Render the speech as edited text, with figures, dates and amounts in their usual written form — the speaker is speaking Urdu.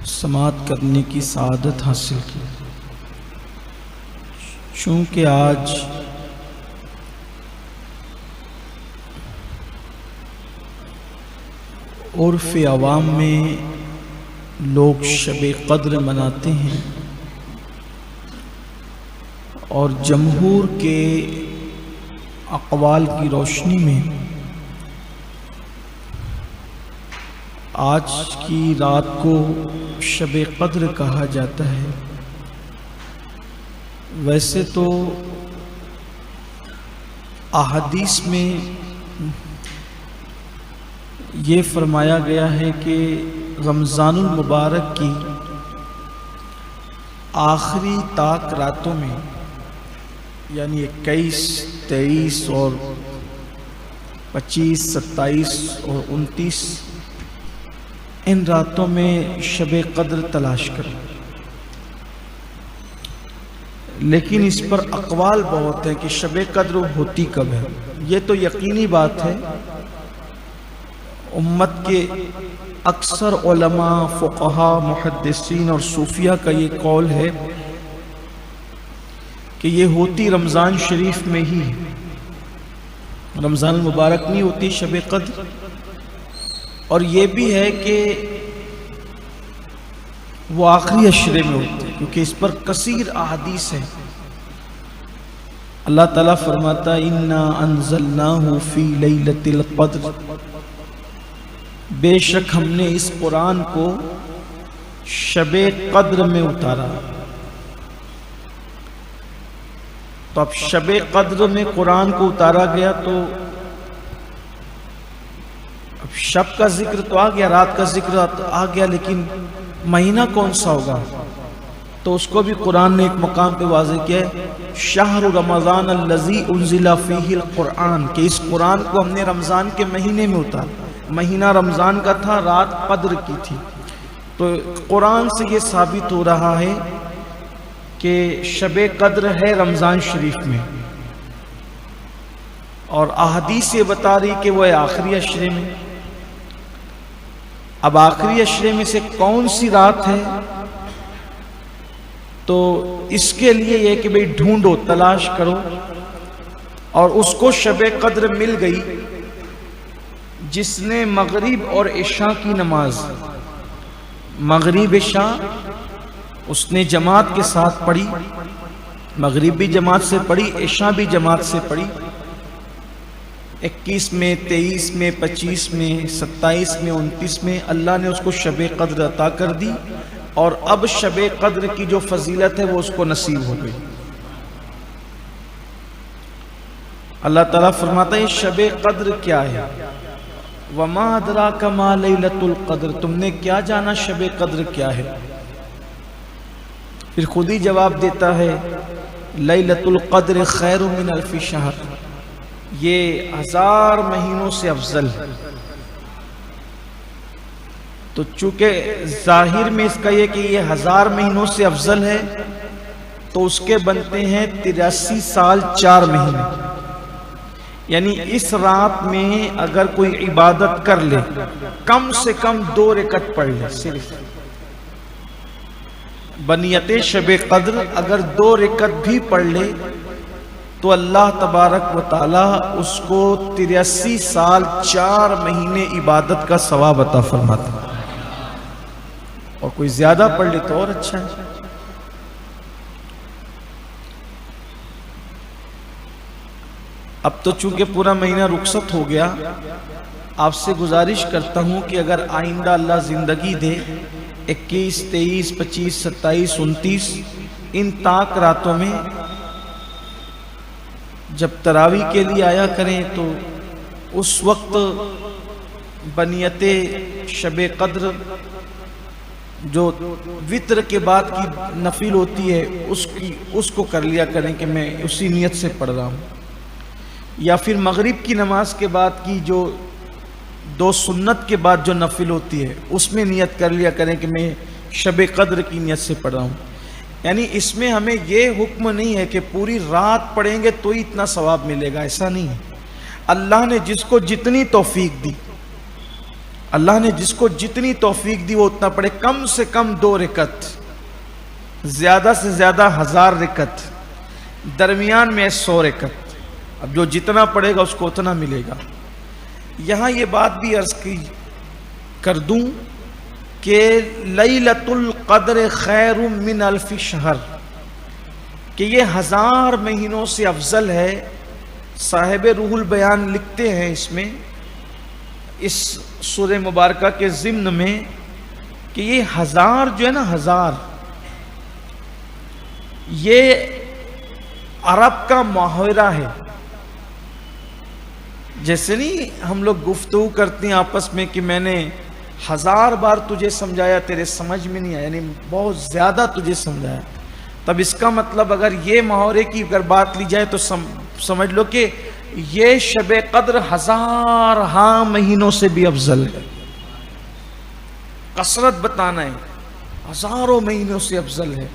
سماعت کرنے کی سعادت حاصل کی۔ چونکہ آج عرف عوام میں لوگ شب قدر مناتے ہیں اور جمہور کے اقوال کی روشنی میں آج کی رات کو شب قدر کہا جاتا ہے۔ ویسے تو احادیث میں یہ فرمایا گیا ہے کہ رمضان المبارک کی آخری طاق راتوں میں یعنی 21، 23 اور 25، 27 اور 29 ان راتوں میں شب قدر تلاش کرو، لیکن اس پر اقوال بہت ہیں کہ شب قدر ہوتی کب ہے۔ یہ تو یقینی بات ہے، امت کے اکثر علماء، فقہاء، محدثین اور صوفیہ کا یہ قول ہے کہ یہ ہوتی رمضان شریف میں ہی، رمضان المبارک نہیں ہوتی شب قدر۔ اور یہ بھی ہے کہ وہ آخری عشرے میں ہوتی ہے، کیونکہ اس پر کثیر احادیث ہیں۔ اللہ تعالیٰ فرماتا ہے اِنَّا أَنزَلْنَاهُ فِي لَيْلَةِ الْقَدْرِ، بے شک ہم نے اس قرآن کو شب قدر میں اتارا۔ تو اب شب قدر میں قرآن کو اتارا گیا تو اب شب کا ذکر تو آ گیا، رات کا ذکر آ گیا، لیکن مہینہ کون سا ہوگا؟ تو اس کو بھی قرآن نے ایک مقام پہ واضح کیا ہے، شہر رمضان الذی انزل فیہ القرآن، کہ اس قرآن کو ہم نے رمضان کے مہینے میں اتارا۔ مہینہ رمضان کا تھا، رات قدر کی تھی۔ تو قرآن سے یہ ثابت ہو رہا ہے کہ شب قدر ہے رمضان شریف میں، اور احادیث یہ بتا رہی کہ وہ ہے آخری عشرے میں۔ اب آخری عشرے میں سے کون سی رات ہے؟ تو اس کے لیے یہ کہ بھئی ڈھونڈو، تلاش کرو، اور اس کو شب قدر مل گئی جس نے مغرب اور عشاء کی نماز، مغرب عشاء اس نے جماعت کے ساتھ پڑھی، مغرب بھی جماعت سے پڑھی، عشاء بھی جماعت سے پڑھی، 21 میں، 23 میں، 25 میں، 27 میں، 29 میں اللہ نے اس کو شب قدر عطا کر دی، اور اب شب قدر کی جو فضیلت ہے وہ اس کو نصیب ہو گئی۔ اللہ تعالیٰ فرماتا ہے شب قدر کیا ہے؟ وَمَا أَدْرَاكَ مَا لَيْلَةُ الْقَدْرِ، تم نے کیا جانا شب قدر کیا ہے؟ پھر خود ہی جواب دیتا ہے لیلۃ القدر خیر من الف شہر، یہ 1000 مہینوں سے افضل ہے۔ تو چونکہ ظاہر میں اس کا یہ کہ یہ 1000 مہینوں سے افضل ہے، تو اس کے بنتے ہیں 83 سال 4 مہینے۔ یعنی اس رات میں اگر کوئی عبادت کر لے، کم سے کم 2 رکعت پڑھ لے، صرف بنیت شب قدر اگر 2 رکعت بھی پڑھ لے تو اللہ تبارک و تعالی اس کو 83 سال 4 مہینے عبادت کا ثواب عطا فرماتا ہے، اور کوئی زیادہ پڑھ لے تو اور اچھا ہے۔ اب تو چونکہ پورا مہینہ رخصت ہو گیا، آپ سے گزارش کرتا ہوں کہ اگر آئندہ اللہ زندگی دے، 21، 23، 25، 27، 29 ان طاق راتوں میں جب تراویح کے لیے آیا کریں تو اس وقت بنیت شب قدر جو وتر کے بعد کی نفل ہوتی ہے اس کو کر لیا کریں کہ میں اسی نیت سے پڑھ رہا ہوں، یا پھر مغرب کی نماز کے بعد کی جو 2 سنت کے بعد جو نفل ہوتی ہے اس میں نیت کر لیا کریں کہ میں شب قدر کی نیت سے پڑھ رہا ہوں۔ یعنی اس میں ہمیں یہ حکم نہیں ہے کہ پوری رات پڑھیں گے تو ہی اتنا ثواب ملے گا، ایسا نہیں ہے۔ اللہ نے جس کو جتنی توفیق دی، اللہ نے جس کو جتنی توفیق دی وہ اتنا پڑھے، کم سے کم 2 رکعت، زیادہ سے زیادہ 1000 رکعت، درمیان میں 100 رکعت۔ اب جو جتنا پڑھے گا اس کو اتنا ملے گا۔ یہاں یہ بات بھی عرض کی کر دوں کہ لیلۃ القدر خیر من الف شہر، کہ یہ 1000 مہینوں سے افضل ہے۔ صاحب روح البیان لکھتے ہیں اس میں، اس سورہ مبارکہ کے ضمن میں، کہ یہ 1000 جو ہے نا، 1000 یہ عرب کا محاورہ ہے۔ جیسے نہیں ہم لوگ گفتگو کرتے ہیں آپس میں کہ میں نے 1000 بار تجھے سمجھایا، تیرے سمجھ میں نہیں آیا، یعنی بہت زیادہ تجھے سمجھایا۔ تب اس کا مطلب اگر یہ محاورے کی اگر بات لی جائے تو سمجھ لو کہ یہ شب قدر 1000 مہینوں سے بھی افضل ہے۔ کثرت بتانا ہے، ہزاروں مہینوں سے افضل ہے۔